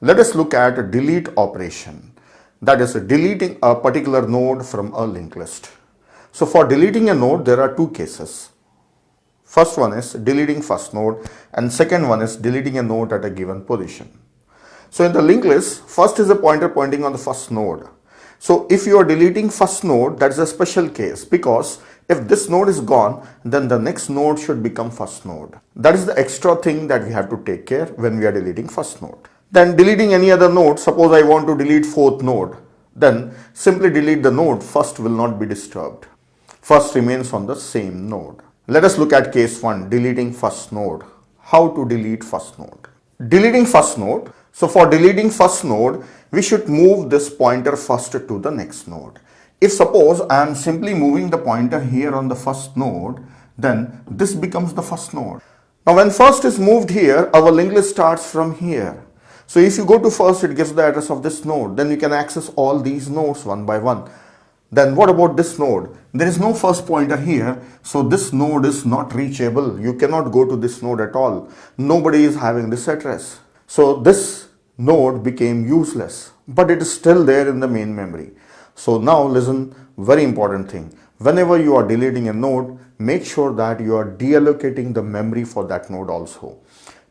Let us look at a delete operation, that is deleting a particular node from a linked list. So for deleting a node, there are two cases. First one is deleting first node and second one is deleting a node at a given position. So in the linked list, first is a pointer pointing on the first node. So if you are deleting first node, that is a special case, because if this node is gone, then the next node should become first node. That is the extra thing that we have to take care when we are deleting first node. Then deleting any other node, suppose I want to delete fourth node, then simply delete the node, first will not be disturbed. First remains on the same node. Let us look at case 1, deleting first node. How to delete first node? Deleting first node. So for deleting first node, we should move this pointer first to the next node. If suppose I am simply moving the pointer here on the first node, then this becomes the first node. Now when first is moved here, our linked list starts from here. So if you go to first, it gives the address of this node. Then you can access all these nodes one by one. Then what about this node? There is no first pointer here, so this node is not reachable. You cannot go to this node at all. Nobody is having this address. So this node became useless, but it is still there in the main memory. So now listen, very important thing. Whenever you are deleting a node, make sure that you are deallocating the memory for that node also.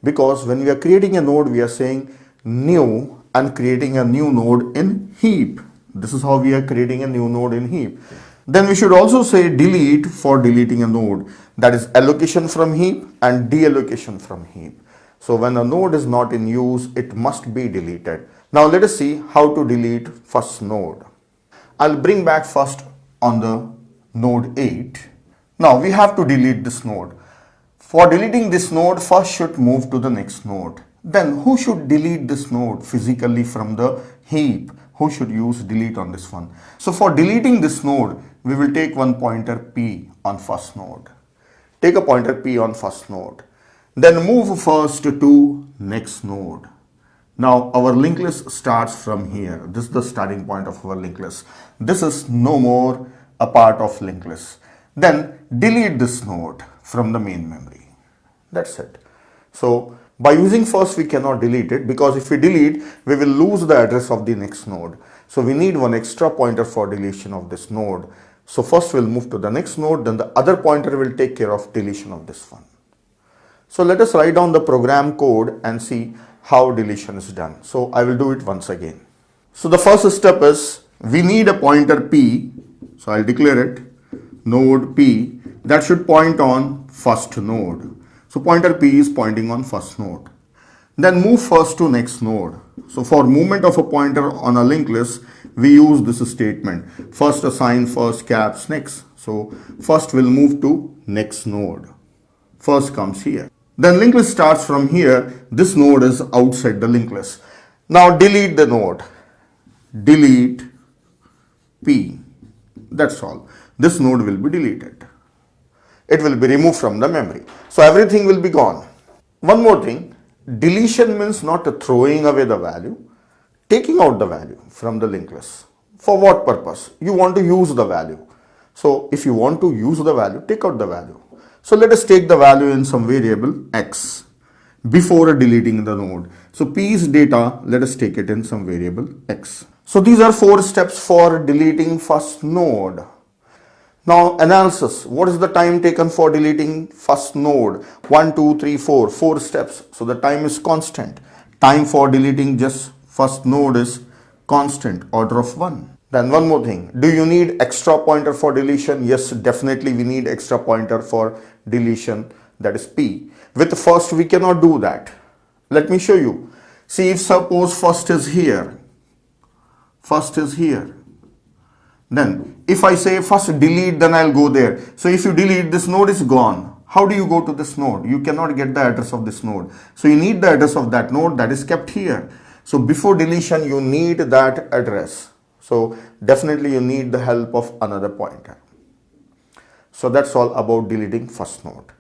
Because when we are creating a node, we are saying new and creating a new node in heap. This is how we are creating a new node in heap. Then we should also say delete for deleting a node. That is allocation from heap and deallocation from heap. So when a node is not in use, it must be deleted. Now let us see how to delete first node. I'll bring back first on the node 8. Now we have to delete this node. For deleting this node, first should move to the next node. Then who should delete this node physically from the heap? Who should use delete on this one? So for deleting this node, we will take one pointer P on first node. Take a pointer P on first node. Then move first to next node. Now our linked list starts from here. This is the starting point of our linked list. This is no more a part of linked list. Then delete this node from the main memory. That's it. So by using first, we cannot delete it, because if we delete, we will lose the address of the next node. So we need one extra pointer for deletion of this node. So first we'll move to the next node, then the other pointer will take care of deletion of this one. So let us write down the program code and see how deletion is done. So I will do it once again. So the first step is we need a pointer P. So I'll declare it node P that should point on first node. So pointer P is pointing on first node. Then move first to next node. So for movement of a pointer on a linked list, we use this statement. First assign first caps next. So first will move to next node. First comes here. Then linked list starts from here. This node is outside the linked list. Now delete the node. Delete P. That's all. This node will be deleted. It will be removed from the memory. So everything will be gone. One more thing, deletion means not throwing away the value, taking out the value from the linked list. For what purpose? You want to use the value. So if you want to use the value, take out the value. So let us take the value in some variable x before deleting the node. So P's data, let us take it in some variable x. So these are 4 steps for deleting first node. Now analysis, what is the time taken for deleting first node? 1, 2, 3, 4, 4 steps. So the time is constant. Time for deleting just first node is constant, order of 1. Then one more thing, do you need extra pointer for deletion? Yes, definitely we need extra pointer for deletion, that is P. With first we cannot do that. Let me show you. See, if suppose first is here, then if I say first delete, then I'll go there. So if you delete, this node is gone. How do you go to this node? You cannot get the address of this node. So you need the address of that node that is kept here. So before deletion, you need that address. So definitely you need the help of another pointer. So that's all about deleting first node.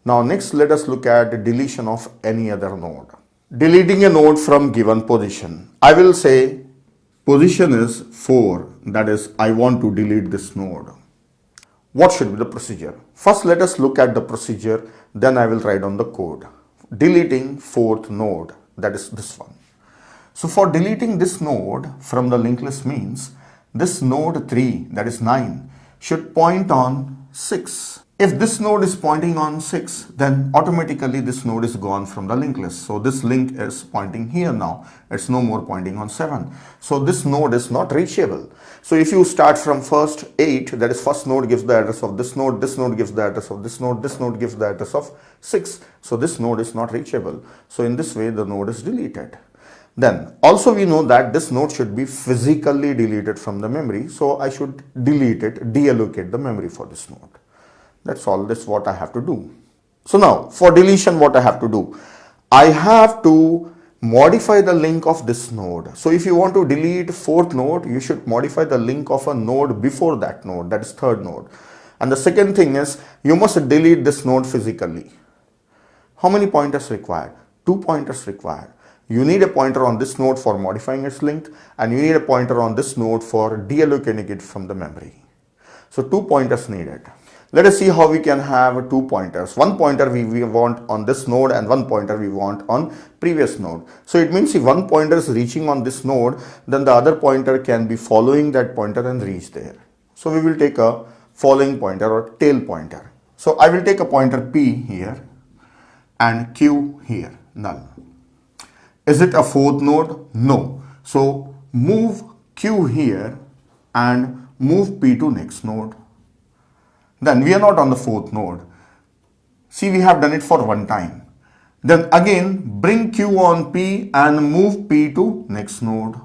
Now next, let us look at deletion of any other node. Deleting a node from given position. I will say position is 4, that is I want to delete this node. What should be the procedure? First let us look at the procedure, then I will write down the code. Deleting 4th node, that is this one. So for deleting this node from the linked list means this node 3, that is 9, should point on 6. If this node is pointing on 6, then automatically this node is gone from the linked list. So this link is pointing here now. It's no more pointing on 7. So this node is not reachable. So if you start from first 8, that is first node gives the address of this node gives the address of this node gives the address of 6. So this node is not reachable. So in this way the node is deleted. Then also we know that this node should be physically deleted from the memory. So I should delete it, deallocate the memory for this node. That's all. That's what I have to do. So now for deletion, what I have to do? I have to modify the link of this node. So if you want to delete fourth node, you should modify the link of a node before that node, that is third node. And the second thing is you must delete this node physically. How many pointers required? 2 pointers required. You need a pointer on this node for modifying its link, and you need a pointer on this node for deallocating it from the memory. So 2 pointers needed. Let us see how we can have 2 pointers. One pointer we want on this node and one pointer we want on previous node. So it means if one pointer is reaching on this node, then the other pointer can be following that pointer and reach there. So we will take a following pointer or tail pointer. So I will take a pointer P here and Q here, null. Is it a fourth node? No. So move Q here and move P to next node. Then we are not on the fourth node. See, we have done it for one time. Then again bring Q on P and move P to next node.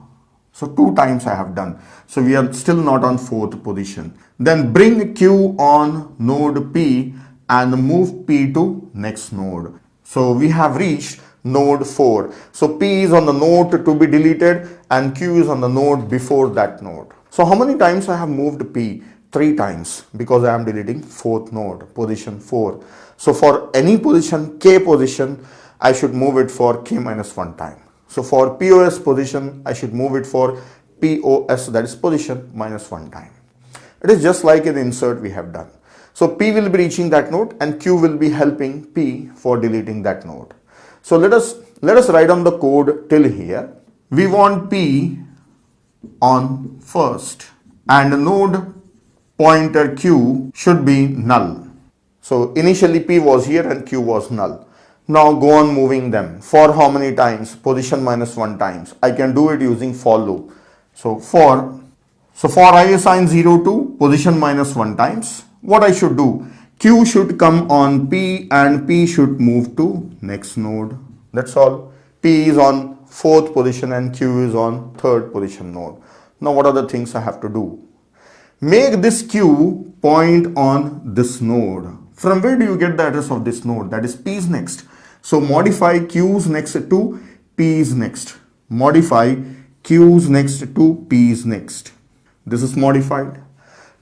So 2 times I have done. So we are still not on fourth position. Then bring Q on node P and move P to next node. So we have reached node 4. So P is on the node to be deleted and Q is on the node before that node. So how many times I have moved P? 3 times, because I am deleting fourth node, position 4. So for any position, K position, I should move it for K minus 1 time. So for POS position, I should move it for POS, that is position minus 1 time. It is just like an insert we have done. So P will be reaching that node and Q will be helping P for deleting that node. So let us write on the code till here. We want P on first and node pointer Q should be null. So initially P was here and Q was null. Now go on moving them. For how many times? Position minus 1 times. I can do it using for loop. So for I assign 0 to position minus 1 times. What I should do? Q should come on P and P should move to next node. That's all. P is on 4th position and Q is on 3rd position node. Now what are the things I have to do? Make this Q point on this node. From where do you get the address of this node? That is P's next. So modify Q's next to P's next. Modify Q's next to P's next. This is modified.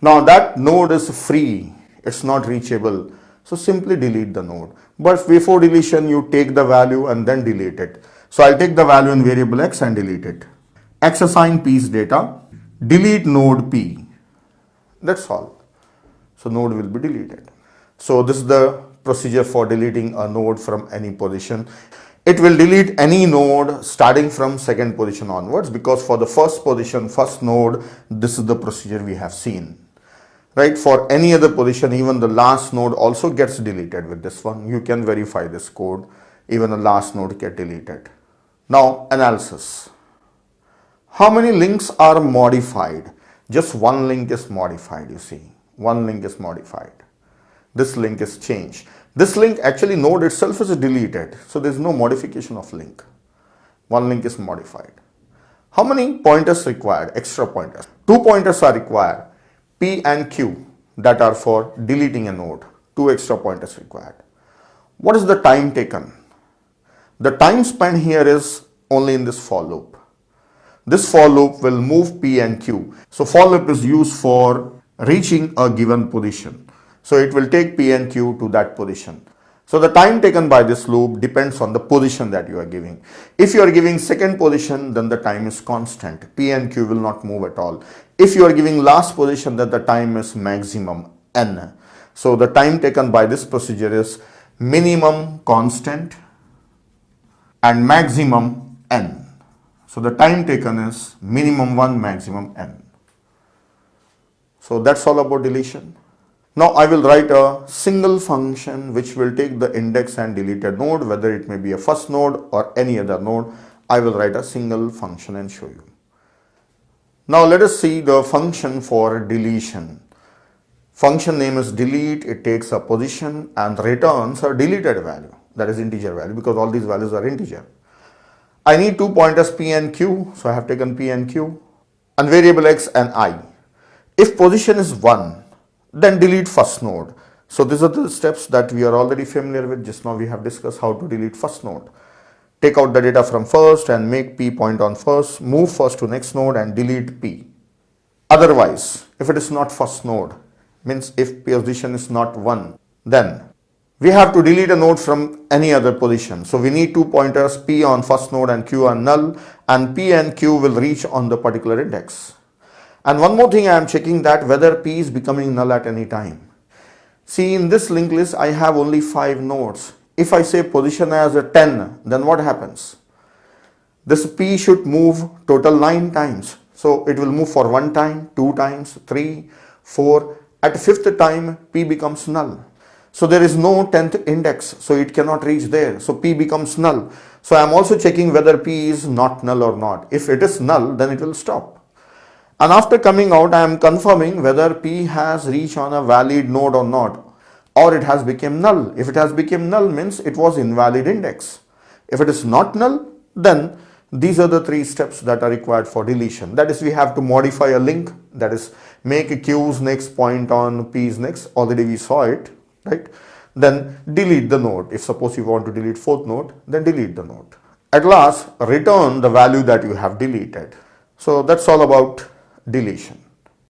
Now that node is free. It's not reachable. So simply delete the node. But before deletion, you take the value and then delete it. So I'll take the value in variable X and delete it. X assign P's data. Delete node P. That's all. So node will be deleted. So this is the procedure for deleting a node from any position. It will delete any node starting from 2nd position onwards, because for the first position, first node, this is the procedure we have seen. Right? For any other position, even the last node also gets deleted with this one. You can verify this code. Even the last node get deleted. Now analysis. How many links are modified? Just one link is modified, you see. One link is modified. This link is changed. This link actually node itself is deleted. So there is no modification of link. One link is modified. How many pointers required? Extra pointers. 2 pointers are required. P and Q, that are for deleting a node. 2 extra pointers required. What is the time taken? The time spent here is only in this for loop. This for loop will move P and Q. So for loop is used for reaching a given position. So it will take P and Q to that position. So the time taken by this loop depends on the position that you are giving. If you are giving 2nd position, then the time is constant. P and Q will not move at all. If you are giving last position, then the time is maximum n. So the time taken by this procedure is minimum constant and maximum n. So the time taken is minimum 1, maximum n. So that's all about deletion. Now I will write a single function which will take the index and deleted node, whether it may be a first node or any other node. I will write a single function and show you. Now let us see the function for deletion. Function name is delete. It takes a position and returns a deleted value, that is integer value, because all these values are integer. I need two pointers p and q, so I have taken p and q, and variable x and I. If position is 1, then delete first node. So these are the steps that we are already familiar with. Just now we have discussed how to delete first node. Take out the data from first and make p point on first, move first to next node and delete p. Otherwise, if it is not first node, means if position is not 1, then we have to delete a node from any other position. So we need two pointers, p on first node and q on null, and p and q will reach on the particular index. And one more thing, I am checking that whether p is becoming null at any time. See, in this linked list I have only 5 nodes. If I say position as a 10, then what happens? This p should move total 9 times. So it will move for 1 time, 2 times, 3, 4. At 5th time p becomes null. So there is no 10th index, so it cannot reach there. So p becomes null. So I am also checking whether p is not null or not. If it is null, then it will stop. And after coming out, I am confirming whether p has reached on a valid node or not, or it has become null. If it has become null, means it was invalid index. If it is not null, then these are the 3 steps that are required for deletion. That is, we have to modify a link, that is, make a q's next point on p's next. Already we saw it, right? Then delete the node. If suppose you want to delete 4th node, then delete the node. At last, return the value that you have deleted. So that's all about deletion.